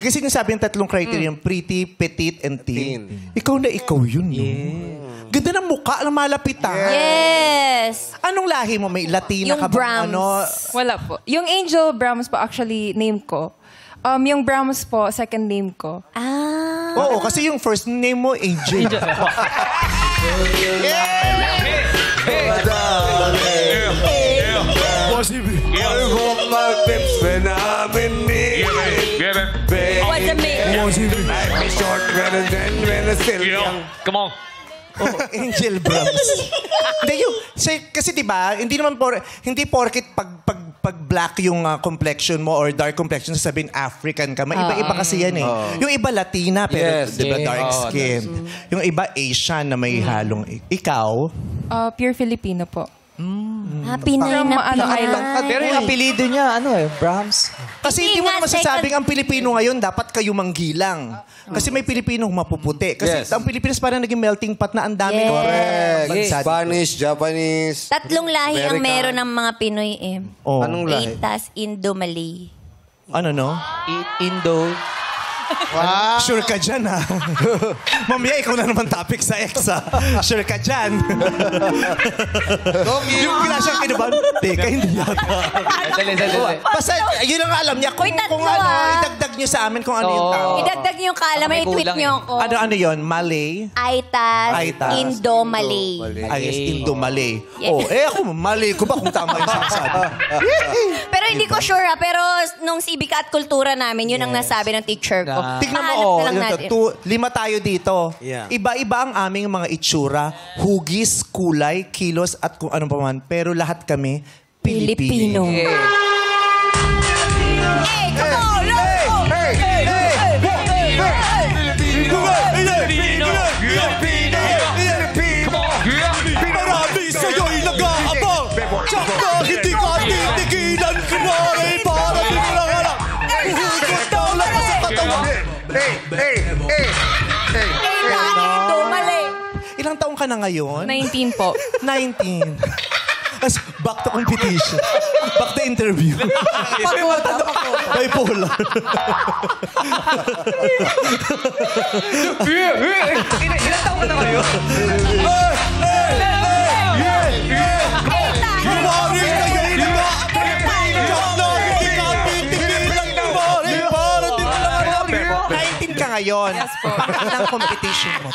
Kasi nasabi yung tatlong criteria, pretty, petite, and thin. Ikaw na ikaw yun, no? Ganda ng mukha, ng malapitan. Yes. Anong lahi mo? May Latina Yung ka ba? Brahms. Wala po. Yung Angel Brahms po, actually, name ko. Yung Brahms po, second name ko. Ah. Oo, kasi yung first name mo, Angel. What's the Come on. Oh, Angel Brahms. Hindi yung kasi 'di ba, hindi porket pag black yung complexion mo or dark complexion sasabihin African ka. Maiba-iba kasi yan eh. Yung iba Latina pero 'di ba dark skin. Yung iba Asian na may halong ikaw. Pure Filipino po. Pinay na Pinay. Pero yung apelido niya, Brahms. Kasi hindi mo masasabing ang Pilipino ngayon dapat kayo manggilang. Kasi may Pilipinong mapuputi. Kasi ang Pilipinas parang naging melting pot na ang dami. Correct. Spanish, Japanese. Tatlong lahi ang meron ng mga Pinoy eh. Anong lahi? Itas, Indo, Malay. Ano no? Indo. Wow. Sure ka dyan, ha? Mamaya, ikaw na naman topic sa ex, ha? Sure ka dyan. Yung bigla siyang kinuban, teka, hindi yata. Basta, yun ang alam niya. Kung ano, idagdag niyo sa amin kung ano yung tao. Idagdag niyo yung kala, may tweet niyo ako. Ano yun? Malay? Aitas, Indo, Malay. Yes, Indo, Malay. Oh, ako, Malay ko ba kung tama yung sinasabi? Pero hindi ko sure, ha? Pero nung Civica at Kultura namin, yun ang nasabi ng teacher ko. Tignan Pahanap mo, na lang natin. 5 tayo dito. Iba-iba ang aming mga itsura, hugis, kulay, kilos, at kung ano pa man. Pero lahat kami, Pilipino. Hey, come on! Marami sa'yo'y nag-aabang. Tsaka hindi ka titigilan ko na rin para di mo lang alam. Hugot daw lang sa katawan. Indo, Malay. Ilang taong ka na ngayon? 19 po. 19. As back to competition. Back to interview. Bipolar. Ilang taon ka na ngayon? Ka ngayon. Yes po. Bakit ang competition mo?